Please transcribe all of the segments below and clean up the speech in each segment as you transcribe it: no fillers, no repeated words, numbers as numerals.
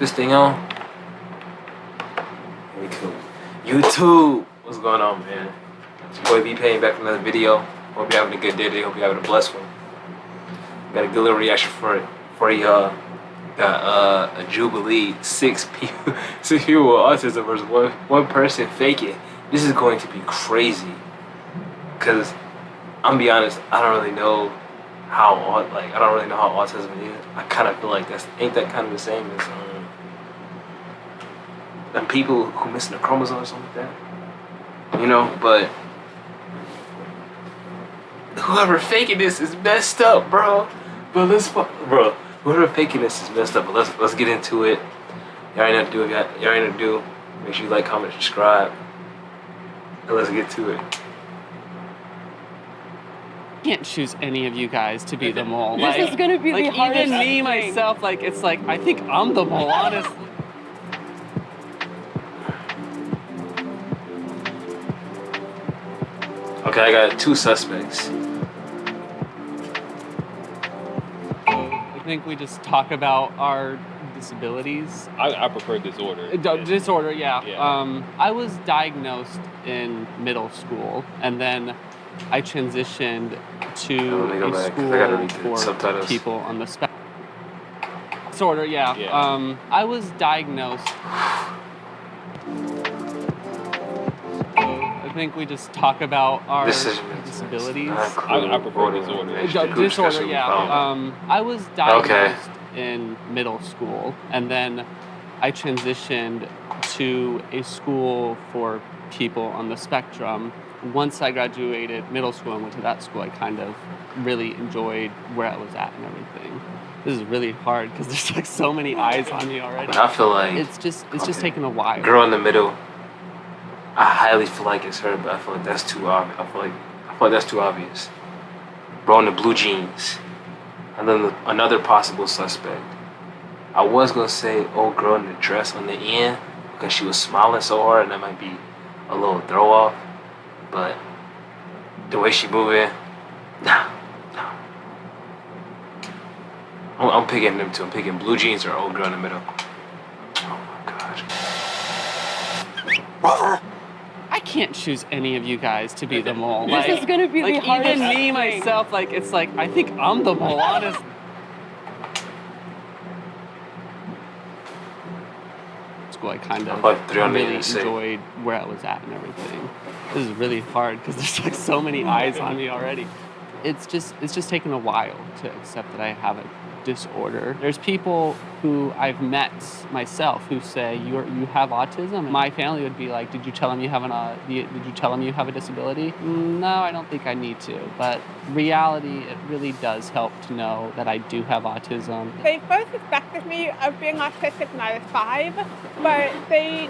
This thing on? We cool. YouTube! What's going on, man? It's your boy B-Pain back with another video. Hope you're having a good day today. Hope you're having a blessed one. Got a good little reaction for y'all. Got a Jubilee, six people with autism versus one person faking. This is going to be crazy. Cause I'm gonna be honest, I don't really know how autism is. I kind of feel like ain't that kind of the same as them people who missing a chromosome or something like that. You know, but whoever faking this is messed up, bro. But whoever faking this is messed up. But let's get into it. Y'all ain't nothing to do. Y'all ain't nothing to do. Make sure you like, comment, subscribe, and let's get to it. I can't choose any of you guys to be the mole. This is gonna be the hardest even me thing. myself. It's like I think I'm the mole, honestly. Okay, I got two suspects. I think we just talk about our disabilities. I prefer disorder. Disorder, yeah. Yeah. I was diagnosed in middle school, and then I transitioned to a school for people on the spectrum. Disorder, yeah. I was diagnosed. I think we just talk about our disabilities. I prefer disorder. Disorder, yeah. I was diagnosed in middle school, and then I transitioned to a school for people on the spectrum. Once I graduated middle school and went to that school, I kind of really enjoyed where I was at and everything. This is really hard because there's like so many eyes on me already. But I feel like it's just taking a while. Girl in the middle, I highly feel like it's her, but I feel like that's too obvious. I feel like that's too obvious. Bro in the blue jeans, and then another possible suspect. I was gonna say old girl in the dress on the end because she was smiling so hard, and that might be a little throw off. But the way she moving, no. I'm picking them two. I'm picking blue jeans or old girl in the middle. Oh my gosh. I can't choose any of you guys to be the mole. This is gonna be the hardest even me thing. myself. It's like I think I'm the mole, honestly. I kind of really enjoyed where I was at and everything. This is really hard because there's like so many eyes on me already. It's just taken a while to accept that I have a disorder. There's people who I've met myself who say you have autism. My family would be like, did you tell him you have a disability? No, I don't think I need to. But reality, it really does help to know that I do have autism. They both suspected me of being autistic when I was 5, but they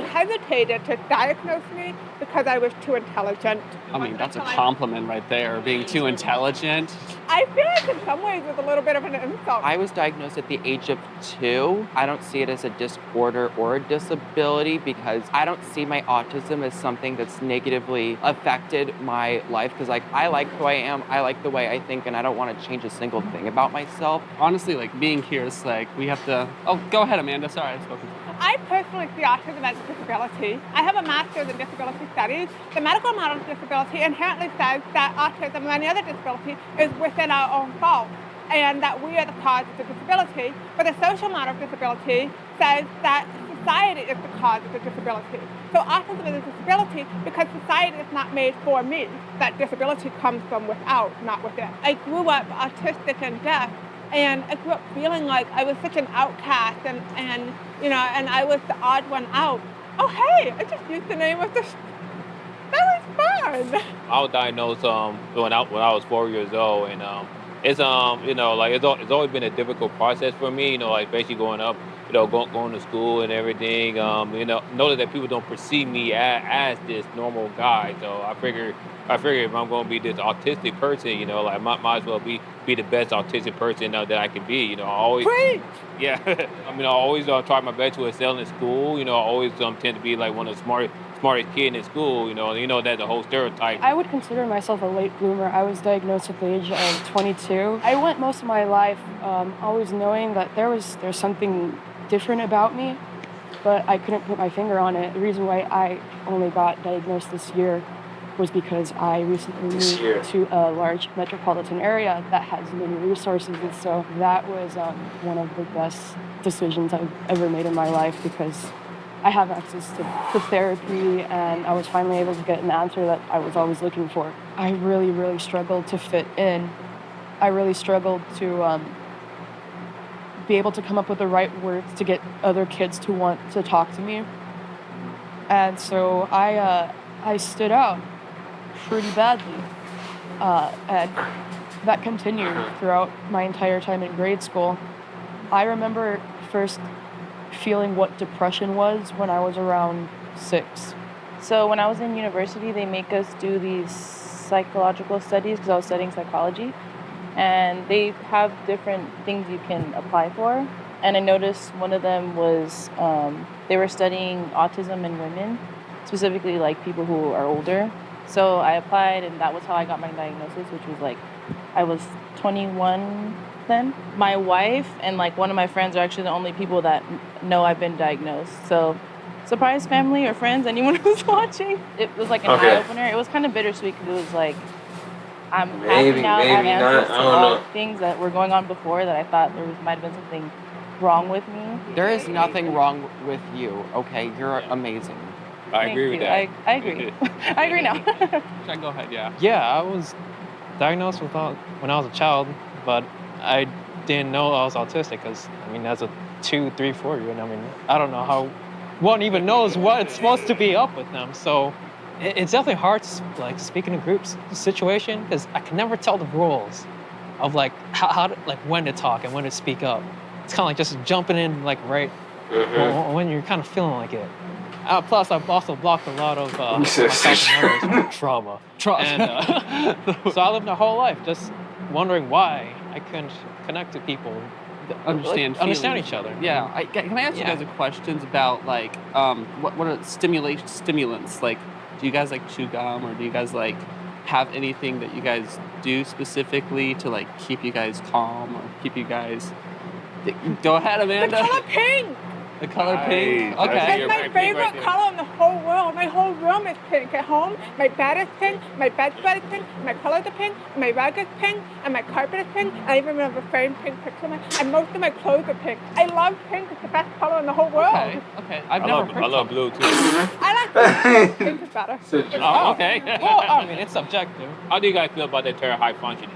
hesitated to diagnose me because I was too intelligent. I mean, that's a compliment right there, being too intelligent. I feel like in some ways it's a little bit of an insult. I was diagnosed at the age of 2. I don't see it as a disorder or a disability because I don't see my autism as something that's negatively affected my life because I like who I am, I like the way I think, and I don't want to change a single thing about myself. Honestly, being here is we have to... Oh, go ahead, Amanda. Sorry, I spoke. I personally see autism as a disability. I have a master's in disability studies. The medical model of disability inherently says that autism and any other disability is within our own fault and that we are the cause of the disability. But the social model of disability says that society is the cause of the disability. So autism is a disability because society is not made for me. That disability comes from without, not within. I grew up autistic and deaf, and I grew up feeling like I was such an outcast and I was the odd one out. Oh, hey, I just used the name of this. That was fun. I was diagnosed when I was 4 years old, and it's it's always been a difficult process for me. Basically growing up, going to school and everything. Know that people don't perceive me as this normal guy. So I figure if I'm going to be this autistic person, might as well be the best autistic person that I can be. I always. Great. Yeah. I always try my best to excel in school. I always tend to be like one of the smartest kid in school. That's a whole stereotype. I would consider myself a late bloomer. I was diagnosed at the age of 22. I went most of my life always knowing that there's something different about me, but I couldn't put my finger on it. The reason why I only got diagnosed this year was because I recently moved to a large metropolitan area that has many resources, and so that was one of the best decisions I've ever made in my life, because I have access to therapy, and I was finally able to get an answer that I was always looking for. I really, really struggled to fit in. I really struggled to be able to come up with the right words to get other kids to want to talk to me. And so I stood out pretty badly. And that continued throughout my entire time in grade school. I remember first feeling what depression was when I was around 6. So when I was in university, they make us do these psychological studies, because I was studying psychology, and they have different things you can apply for. And I noticed one of them was they were studying autism in women, specifically like people who are older. So I applied, and that was how I got my diagnosis, which was like, I was 21 then. My wife and like one of my friends are actually the only people that know I've been diagnosed. So surprise, family or friends, anyone who's watching. It was like an eye-opener. It was kind of bittersweet, because it was like, I'm happy now I have answers to all things that were going on before that I thought there might have been something wrong with me. There is nothing wrong with you, okay? You're amazing. I agree with that. I agree. I agree now. Should I go ahead? Yeah. Yeah, I was diagnosed with when I was a child, but I didn't know I was autistic, because, I mean, as a 2, 3, 4-year-old, I mean, I don't know how one even knows what it's supposed to be up with them. So it's definitely hard to like speak in a group situation, because I can never tell the rules of like how to, like when to talk and when to speak up. It's kind of like just jumping in like right when you're kind of feeling like it. Plus, I've also blocked a lot of my family members from trauma. And, so I lived my whole life just wondering why I couldn't connect to people, Understand each other. Yeah. Can I ask you guys questions about like what are stimulants? Like, do you guys like chew gum, or do you guys like have anything that you guys do specifically to like keep you guys calm or keep you guys? Go ahead, Amanda. The color pink. The color pink. Okay. It's my favorite color in the whole world. My whole room is pink. At home, my bed is pink, my bedspread is pink, my pillows are pink, my rug is pink, and my carpet is pink. I even remember framed pink pictures of and most of my clothes are pink. I love pink. It's the best color in the whole world. Okay. I love blue too. I like pink. Pink is better. Oh, okay. Well, I mean, it's subjective. How do you guys feel about the term high functioning?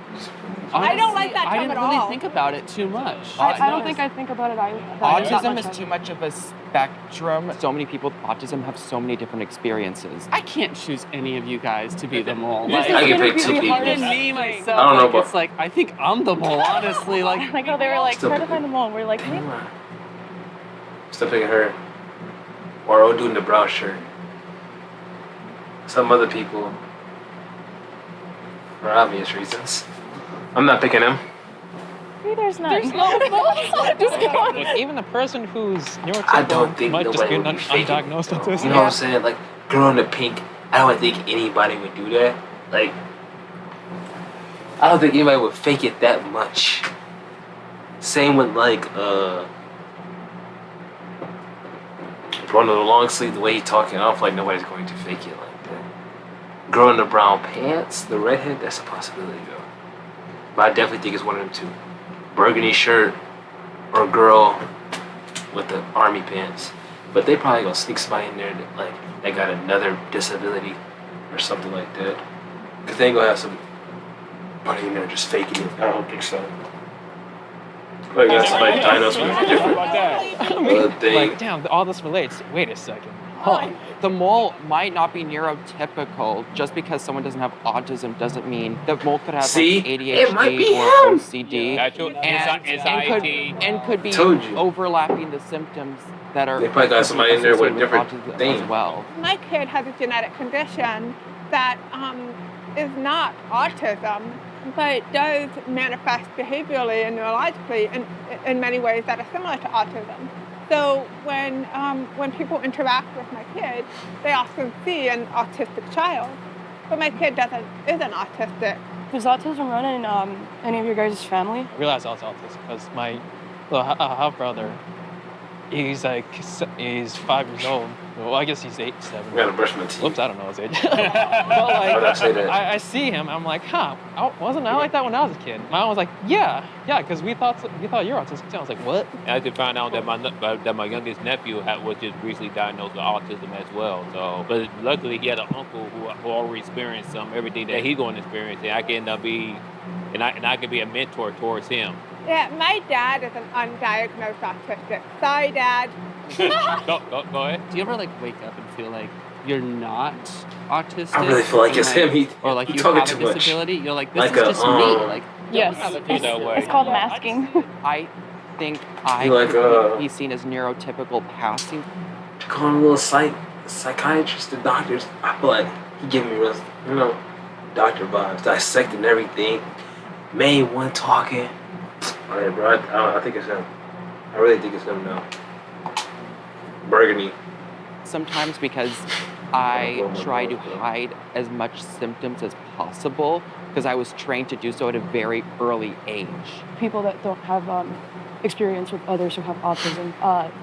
I don't like that term I didn't at really all. think about it too much. I don't think I think about it either. Autism is too much of a spectrum. So many people with autism have so many different experiences. I can't choose any of you guys to be the mole. This Like, is I can gonna pick be 2 the people. hardest even me thing. myself, I don't know, like, but- it's like I think I'm the mole, honestly. Like, Like how they were like, Still try to picking. find them all. We're like, hey, Still picking her. Or old dude in the brown shirt. Some other people. For obvious reasons. I'm not picking him. there's none. There's no Just go on. Even the person who's I don't neurotypical think might just nobody be would be faking it. undiagnosed You autistic. know what I'm saying? Like, girl in the pink, I don't think anybody would do that. Like, I don't think anybody would fake it that much. Same with, like, Bruno the long sleeve, the way he talking, I don't feel like nobody's going to fake it like that. Girl in the brown pants, the redhead, that's a possibility, though. But I definitely think it's one of them two. Burgundy shirt, or a girl with the army pants. But they probably gonna sneak somebody in there that, like, that got another disability or something like that. Cause they ain't gonna have somebody in there just faking it. I don't think so. Like, got somebody diagnosed with a different thing. Like, damn, all this relates. Wait a second. The mole might not be neurotypical. Just because someone doesn't have autism doesn't mean the mole could have See? like It might be ADHD or him. OCD And and could be Told you. overlapping the symptoms that are They probably got somebody in there with a different autism thing. as well. My kid has a genetic condition that is not autism, but does manifest behaviorally and neurologically in many ways that are similar to autism. So when people interact with my kid, they often see an autistic child, but my kid isn't autistic. Does autism run in any of your guys' family? I realized I was autistic because my little half brother, he's 5 years old. Well, I guess he's 8, 7. I gotta brush my teeth. Whoops, I don't know his age. But like, Why'd I say that? I see him. I'm like, wasn't I like that when I was a kid? My mom was like, yeah, because we thought you're autistic too. I was like, what? I did find out that my youngest nephew was just recently diagnosed with autism as well. So, but luckily he had an uncle who already experienced everything that he's going to experience, and I can I can be a mentor towards him. Yeah, my dad is an undiagnosed autistic. Sorry, Dad. Go ahead. Do you ever like wake up and feel like you're not autistic? I really feel like it's him. Or like he you talking have too a much. disability. You're like, this Like is just me. Like, Yes. It's called masking. I think he's seen as neurotypical passing. Call him a little psychiatrist, the doctors. I feel like he gave me real, doctor vibes, dissecting everything. Main one talking. Alright, bro, I think it's him. I really think it's him now. Burgundy. Sometimes because I try to hide as much symptoms as possible because I was trained to do so at a very early age. People that don't have experience with others who have autism,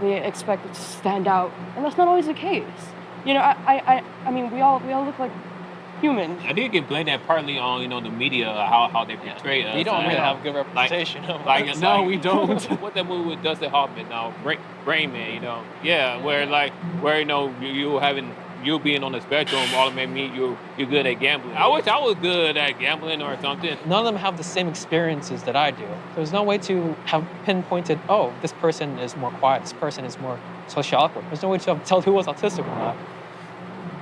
they expect it to stand out, and that's not always the case. I mean, we all look like humans. I did get blamed that partly on the media, how they portray us. We don't really have good representation. No, we don't. What that movie with Dustin Hoffman, Rain Man, where you being on the spectrum automatically mean you're good at gambling. I wish I was good at gambling or something. None of them have the same experiences that I do. There's no way to have pinpointed, oh, this person is more quiet, this person is more socially awkward. There's no way to tell who was autistic or not.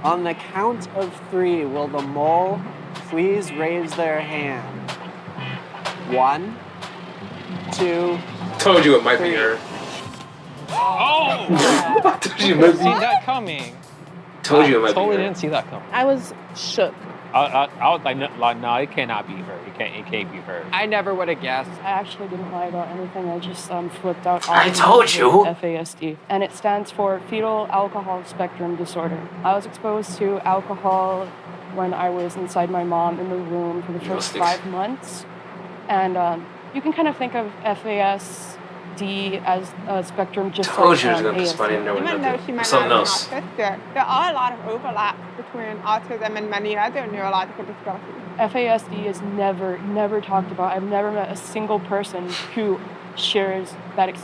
On the count of 3, will the mole please raise their hand? 1, 2. Told you it might be her. Oh! Told you it might be. Seen that coming. Told you it might Totally be her. didn't see that coming. I was shook. I was like, no, it cannot be her. It can't be her. I never would have guessed. I actually didn't lie about anything. I just flipped out. I told you. FASD, and it stands for fetal alcohol spectrum disorder. I was exposed to alcohol when I was inside my mom in the room for the first 5 months, and you can kind of think of FASD as a spectrum just Told you it like was gonna be ASD. somebody in there with Even though nothing. she might Something not be else. autistic, there are a lot of overlap between autism and many other neurological disabilities. FASD is never talked about. I've never met a single person who shares that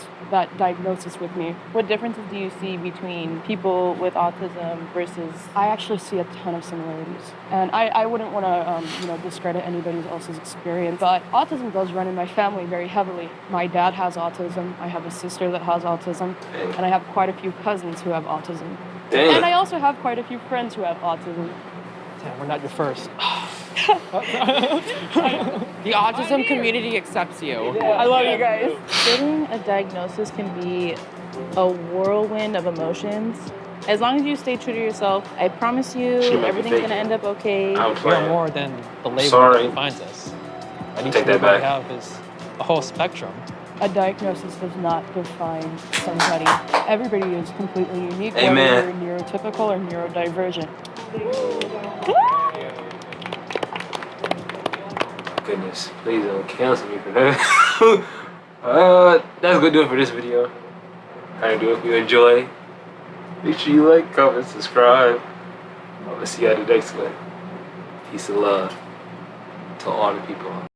diagnosis with me. What differences do you see between people with autism versus? I actually see a ton of similarities, and I wouldn't want to discredit anybody else's experience, but autism does run in my family very heavily. My dad has autism. I have a sister that has autism, and I have quite a few cousins who have autism. Dang. And I also have quite a few friends who have autism. Damn, we're not your first. The autism community accepts you. I love you guys. Getting a diagnosis can be a whirlwind of emotions. As long as you stay true to yourself, I promise you everything's gonna end up okay. We're more than the label Sorry. that defines us. And each Take that label we back. have is a whole spectrum. A diagnosis does not define somebody. Everybody is completely unique, Amen. whether you're neurotypical or neurodivergent. Goodness, please don't cancel me for that. That's gonna do it for this video. Kinda do it if you enjoy. Make sure you like, comment, subscribe. I'm gonna see you at the next one. Peace and love to all the people.